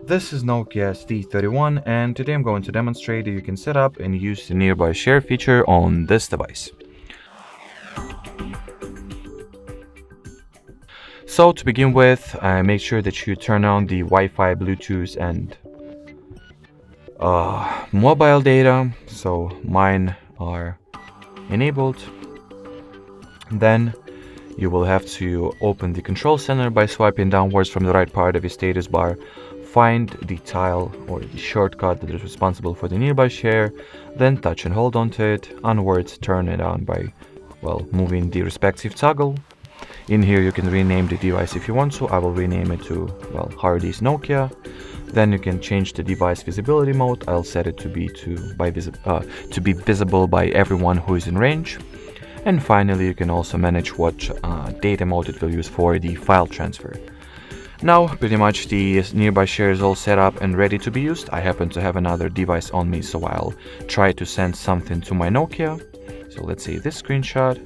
This is Nokia C31 and today I'm going to demonstrate that you can set up and use the nearby share feature on this device. So to begin with, make sure that you turn on the Wi-Fi, Bluetooth and mobile data. So mine are enabled. Then you will have to open the control center by swiping downwards from the right part of your status bar. Find the tile or the shortcut that is responsible for the nearby share, then touch and hold onto it. Onwards, turn it on by, moving the respective toggle. In here you can rename the device if you want to. I will rename it to, HardReset Nokia. Then you can change the device visibility mode. I'll set it to be visible by everyone who is in range. And finally, you can also manage what data mode it will use for the file transfer. Now, pretty much the nearby share is all set up and ready to be used. I happen to have another device on me, so I'll try to send something to my Nokia. So let's see this screenshot.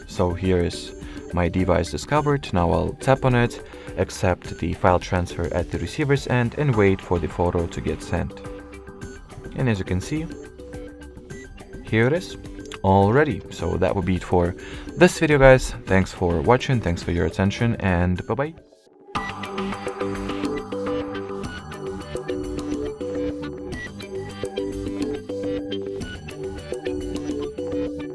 So here is my device discovered. Now I'll tap on it, accept the file transfer at the receiver's end and wait for the photo to get sent. And as you can see, here it is, all ready. So that would be it for this video, guys. Thanks for watching, thanks for your attention, and bye-bye.